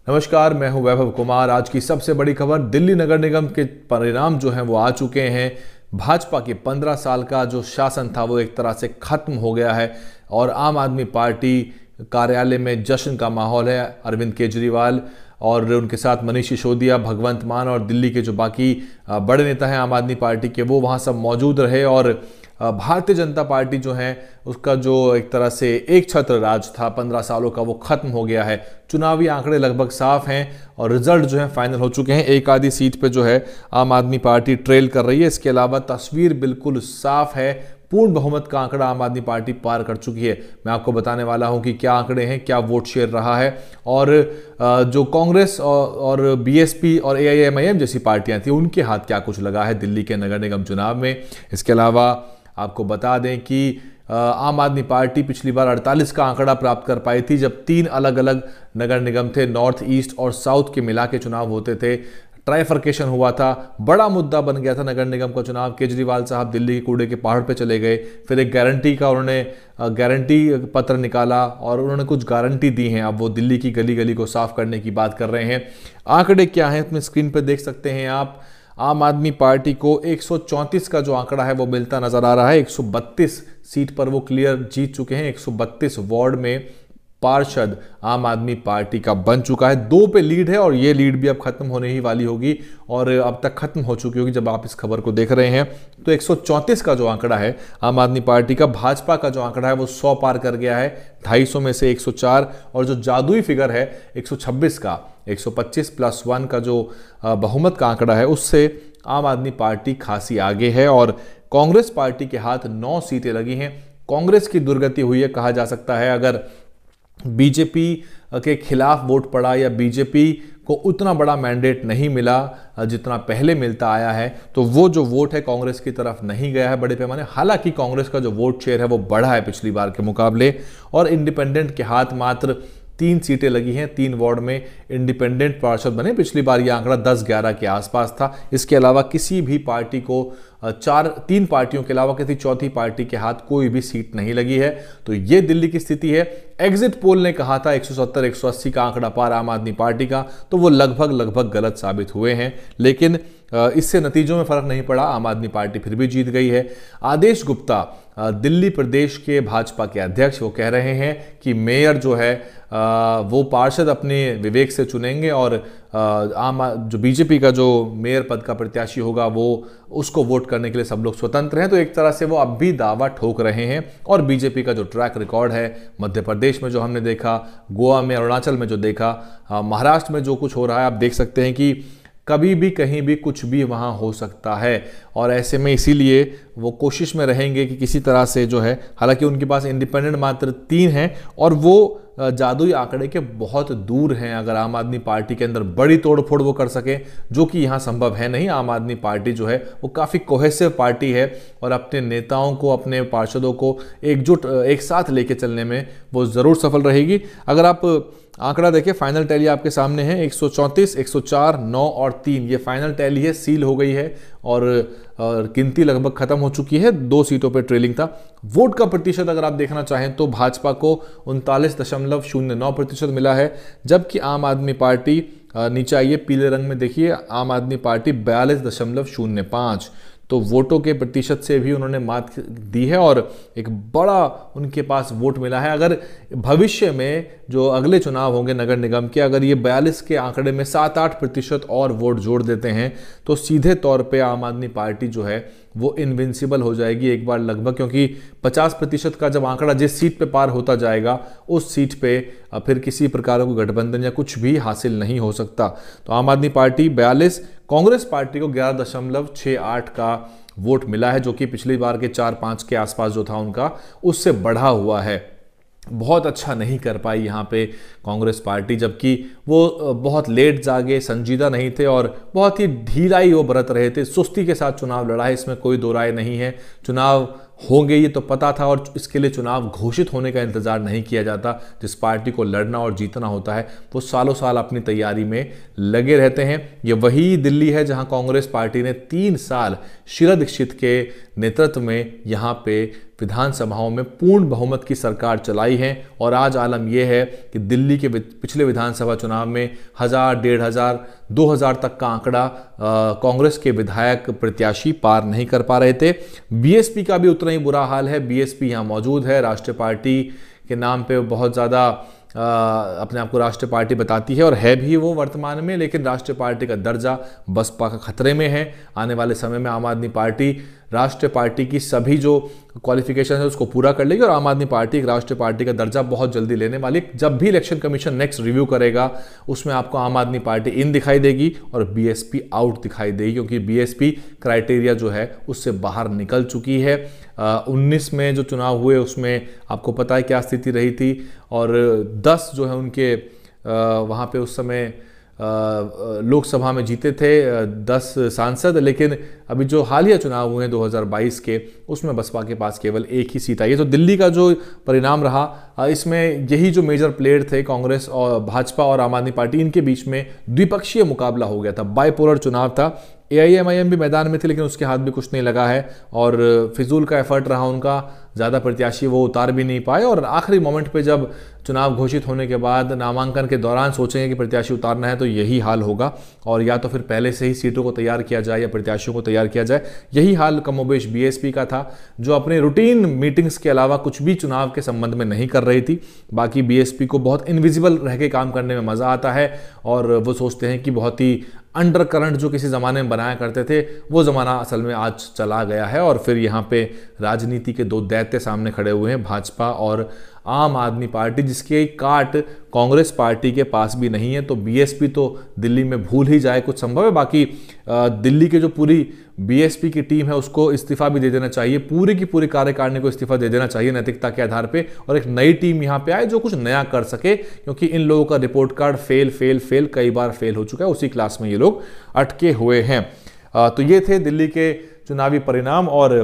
नमस्कार, मैं हूं वैभव कुमार। आज की सबसे बड़ी खबर, दिल्ली नगर निगम के परिणाम जो हैं वो आ चुके हैं। भाजपा के 15 साल का जो शासन था वो एक तरह से खत्म हो गया है और आम आदमी पार्टी कार्यालय में जश्न का माहौल है। अरविंद केजरीवाल और उनके साथ मनीष सिसोदिया, भगवंत मान और दिल्ली के जो बाकी बड़े नेता हैं आम आदमी पार्टी के, वो वहाँ सब मौजूद रहे। और भारतीय जनता पार्टी जो है उसका जो एक तरह से एक छत्र राज था 15 सालों का, वो खत्म हो गया है। चुनावी आंकड़े लगभग साफ हैं और रिजल्ट जो है फाइनल हो चुके हैं। एक आधी सीट पे जो है आम आदमी पार्टी ट्रेल कर रही है। इसके अलावा तस्वीर बिल्कुल साफ है। पूर्ण बहुमत का आंकड़ा आम आदमी पार्टी पार कर चुकी है। मैं आपको बताने वाला हूं कि क्या आंकड़े हैं, क्या वोट शेयर रहा है और जो कांग्रेस और बीएसपी और एआईएमआईएम जैसी पार्टियां थी उनके हाथ क्या कुछ लगा है दिल्ली के नगर निगम चुनाव में। इसके अलावा आपको बता दें कि आम आदमी पार्टी पिछली बार 48 का आंकड़ा प्राप्त कर पाई थी जब 3 अलग अलग नगर निगम थे, नॉर्थ, ईस्ट और साउथ के मिला के चुनाव होते थे। ट्राइफर्केशन हुआ था, बड़ा मुद्दा बन गया था नगर निगम का चुनाव। केजरीवाल साहब दिल्ली के कूड़े के पहाड़ पे चले गए, फिर एक गारंटी का उन्होंने गारंटी पत्र निकाला और उन्होंने कुछ गारंटी दी हैं। अब वो दिल्ली की गली गली को साफ करने की बात कर रहे हैं। आंकड़े क्या हैं अपने स्क्रीन पर देख सकते हैं आप। आम आदमी पार्टी को 134 का जो आंकड़ा है वो मिलता नजर आ रहा है। 132 सीट पर वो क्लियर जीत चुके हैं। 132 वार्ड में पार्षद आम आदमी पार्टी का बन चुका है। 2 पे लीड है और ये लीड भी अब खत्म होने ही वाली होगी और अब तक खत्म हो चुकी होगी जब आप इस खबर को देख रहे हैं। तो 134 का जो आंकड़ा है आम आदमी पार्टी का, भाजपा का जो आंकड़ा है वो 100 पार कर गया है। 250 में से 104 और जो जादुई फिगर है 126 का, 125 + 1 का जो बहुमत का आंकड़ा है उससे आम आदमी पार्टी खासी आगे है और कांग्रेस पार्टी के हाथ 9 सीटें लगी हैं। कांग्रेस की दुर्गति हुई है कहा जा सकता है। अगर बीजेपी के खिलाफ वोट पड़ा या बीजेपी को उतना बड़ा मैंडेट नहीं मिला जितना पहले मिलता आया है तो वो जो वोट है कांग्रेस की तरफ नहीं गया है बड़े पैमाने। हालांकि कांग्रेस का जो वोट शेयर है वो बढ़ा है पिछली बार के मुकाबले और इंडिपेंडेंट के हाथ मात्र 3 सीटें लगी हैं। 3 वार्ड में इंडिपेंडेंट पार्षद बने। पिछली बार यह आंकड़ा 10-11 के आसपास था। इसके अलावा किसी भी पार्टी को 3 पार्टियों के अलावा किसी चौथी पार्टी के हाथ कोई भी सीट नहीं लगी है। तो ये दिल्ली की स्थिति है। एग्जिट पोल ने कहा था 170-180 का आंकड़ा पार आम आदमी पार्टी का, तो वो लगभग गलत साबित हुए हैं। लेकिन इससे नतीजों में फर्क नहीं पड़ा, आम आदमी पार्टी फिर भी जीत गई है। आदेश गुप्ता दिल्ली प्रदेश के भाजपा के अध्यक्ष, वो कह रहे हैं कि मेयर जो है वो पार्षद अपने विवेक से चुनेंगे और जो बीजेपी का जो मेयर पद का प्रत्याशी होगा वो उसको वोट करने के लिए सब लोग स्वतंत्र हैं। तो एक तरह से वो अब भी दावा ठोक रहे हैं और बीजेपी का जो ट्रैक रिकॉर्ड है, मध्य प्रदेश में जो हमने देखा, गोवा में, अरुणाचल में जो देखा, महाराष्ट्र में जो कुछ हो रहा है, आप देख सकते हैं कि कभी भी कहीं भी कुछ भी वहाँ हो सकता है। और ऐसे में इसीलिए वो कोशिश में रहेंगे कि किसी तरह से जो है, हालांकि उनके पास इंडिपेंडेंट मात्र 3 हैं और वो जादुई आंकड़े के बहुत दूर हैं। अगर आम आदमी पार्टी के अंदर बड़ी तोड़फोड़ वो कर सके, जो कि यहाँ संभव है नहीं। आम आदमी पार्टी जो है वो काफ़ी कोहेसिव पार्टी है और अपने नेताओं को, अपने पार्षदों को एकजुट एक साथ लेके चलने में वो ज़रूर सफल रहेगी। अगर आप आंकड़ा देखिए, फाइनल टैली आपके सामने है। 134, 104, 9 और 3 ये फाइनल टैली है, सील हो गई है और गिनती लगभग खत्म हो चुकी है। 2 सीटों पे ट्रेलिंग था। वोट का प्रतिशत अगर आप देखना चाहें तो भाजपा को 39.09% मिला है, जबकि आम आदमी पार्टी, नीचे आइए पीले रंग में देखिए, आम आदमी पार्टी 42.05। तो वोटों के प्रतिशत से भी उन्होंने मात दी है और एक बड़ा उनके पास वोट मिला है। अगर भविष्य में जो अगले चुनाव होंगे नगर निगम के, अगर ये 42 के आंकड़े में 7-8% और वोट जोड़ देते हैं तो सीधे तौर पे आम आदमी पार्टी जो है वो इनविंसिबल हो जाएगी एक बार लगभग, क्योंकि 50% का जब आंकड़ा जिस सीट पे पार होता जाएगा उस सीट पे फिर किसी प्रकार का गठबंधन या कुछ भी हासिल नहीं हो सकता। तो आम आदमी पार्टी 42, कांग्रेस पार्टी को 11.68 का वोट मिला है, जो कि पिछली बार के 4-5 के आसपास जो था उनका, उससे बढ़ा हुआ है। बहुत अच्छा नहीं कर पाई यहाँ पे कांग्रेस पार्टी, जबकि वो बहुत लेट जागे, संजीदा नहीं थे और बहुत ही ढीलाई वो बरत रहे थे। सुस्ती के साथ चुनाव लड़ा है, इसमें कोई दो राय नहीं है। चुनाव होंगे ये तो पता था और इसके लिए चुनाव घोषित होने का इंतजार नहीं किया जाता। जिस पार्टी को लड़ना और जीतना होता है वो सालों साल अपनी तैयारी में लगे रहते हैं। ये वही दिल्ली है जहां कांग्रेस पार्टी ने 3 साल शीला दीक्षित के नेतृत्व में यहाँ पे विधानसभाओं में पूर्ण बहुमत की सरकार चलाई है। और आज आलम यह है कि दिल्ली के पिछले विधानसभा चुनाव में 1000, 1500, 2000 तक का आंकड़ा कांग्रेस के विधायक प्रत्याशी पार नहीं कर पा रहे थे। बीएसपी का भी उतना ही बुरा हाल है। बीएसपी यहाँ मौजूद है, राष्ट्रीय पार्टी के नाम पे बहुत ज़्यादा अपने आप को राष्ट्रीय पार्टी बताती है और है भी वो वर्तमान में, लेकिन राष्ट्रीय पार्टी का दर्जा बसपा का खतरे में है। आने वाले समय में आम आदमी पार्टी राष्ट्रीय पार्टी की सभी जो क्वालिफिकेशन है उसको पूरा कर लेगी और आम आदमी पार्टी एक राष्ट्रीय पार्टी का दर्जा बहुत जल्दी लेने वाली। जब भी इलेक्शन कमीशन नेक्स्ट रिव्यू करेगा उसमें आपको आम आदमी पार्टी इन दिखाई देगी और बीएसपी आउट दिखाई देगी, क्योंकि बीएसपी क्राइटेरिया जो है उससे बाहर निकल चुकी है। 19 में जो चुनाव हुए उसमें आपको पता है क्या स्थिति रही थी, और 10 जो है उनके वहाँ पे उस समय लोकसभा में जीते थे 10 सांसद, लेकिन अभी जो हालिया चुनाव हुए हैं 2022 के उसमें बसपा के पास केवल एक ही सीट आई है। तो दिल्ली का जो परिणाम रहा इसमें यही जो मेजर प्लेयर थे कांग्रेस और भाजपा और आम आदमी पार्टी, इनके बीच में द्विपक्षीय मुकाबला हो गया था, बाइपोलर चुनाव था। AIM-IM भी मैदान में थे लेकिन उसके हाथ भी कुछ नहीं लगा है और फिजूल का एफर्ट रहा उनका, ज़्यादा प्रत्याशी वो उतार भी नहीं पाए। और आखिरी मोमेंट पे जब चुनाव घोषित होने के बाद नामांकन के दौरान सोचेंगे कि प्रत्याशी उतारना है तो यही हाल होगा, और या तो फिर पहले से ही सीटों को तैयार किया जाए या प्रत्याशियों को तैयार किया जाए। यही हाल कमोबेश बीएसपी का था, जो अपने रूटीन मीटिंग्स के अलावा कुछ भी चुनाव के संबंध में नहीं कर रही थी। बाकी बीएसपी को बहुत इनविजिबल रह के काम करने में मज़ा आता है और वो सोचते हैं कि बहुत ही अंडर करंट जो किसी ज़माने में बनाया करते थे वो ज़माना असल में आज चला गया है। और फिर यहाँ पे राजनीति के दो दैत्य सामने खड़े हुए हैं, भाजपा और आम आदमी पार्टी, जिसके काट कांग्रेस पार्टी के पास भी नहीं है। तो बीएसपी तो दिल्ली में भूल ही जाए कुछ संभव है। बाकी दिल्ली की जो पूरी बीएसपी की टीम है उसको इस्तीफा भी दे देना चाहिए, पूरी की पूरी कार्यकारिणी को इस्तीफा दे देना चाहिए नैतिकता के आधार पे, और एक नई टीम यहाँ पे आए जो कुछ नया कर सके, क्योंकि इन लोगों का रिपोर्ट कार्ड फेल कई बार फेल हो चुका है, उसी क्लास में ये लोग अटके हुए हैं। तो ये थे दिल्ली के चुनावी परिणाम। और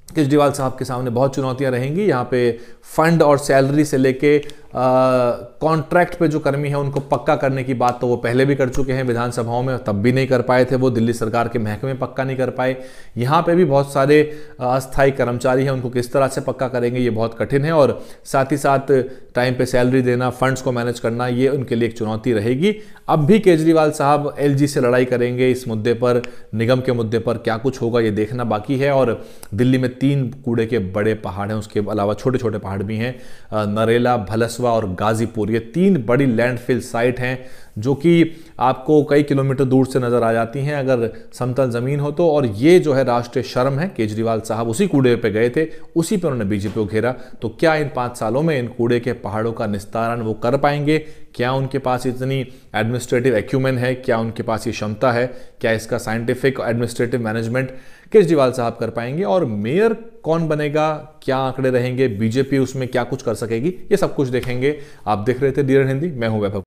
केजरीवाल साहब के सामने बहुत चुनौतियां रहेंगी। यहाँ पे फंड और सैलरी से लेके कॉन्ट्रैक्ट पे जो कर्मी है उनको पक्का करने की बात तो वो पहले भी कर चुके हैं विधानसभाओं में, तब भी नहीं कर पाए थे वो, दिल्ली सरकार के महकमे में पक्का नहीं कर पाए। यहाँ पे भी बहुत सारे अस्थायी कर्मचारी हैं, उनको किस तरह से पक्का करेंगे ये बहुत कठिन है, और साथ ही साथ टाइम पे सैलरी देना, फंड्स को मैनेज करना, ये उनके लिए एक चुनौती रहेगी। अब भी केजरीवाल साहब LG से लड़ाई करेंगे इस मुद्दे पर, निगम के मुद्दे पर क्या कुछ होगा ये देखना बाकी है। और दिल्ली में 3 कूड़े के बड़े पहाड़ हैं, उसके अलावा छोटे छोटे पहाड़ भी हैं, नरेला, भलसवा और गाजीपुर। ये 3 बड़ी लैंडफिल साइट हैं जो कि आपको कई किलोमीटर दूर से नजर आ जाती हैं अगर समतल जमीन हो तो। और ये जो है राष्ट्रीय शर्म है, केजरीवाल साहब उसी कूड़े पे गए थे, उसी पे उन्होंने बीजेपी को घेरा। तो क्या इन 5 सालों में इन कूड़े के पहाड़ों का निस्तारण वो कर पाएंगे? क्या उनके पास इतनी एडमिनिस्ट्रेटिव एक्यूमेन है? क्या उनके पास ये क्षमता है? क्या इसका साइंटिफिक एडमिनिस्ट्रेटिव मैनेजमेंट केजरीवाल साहब कर पाएंगे? और मेयर कौन बनेगा, क्या आंकड़े रहेंगे, बीजेपी उसमें क्या कुछ कर सकेगी, ये सब कुछ देखेंगे। आप देख रहे थे डीएन हिंदी, मैं हूं वैभव।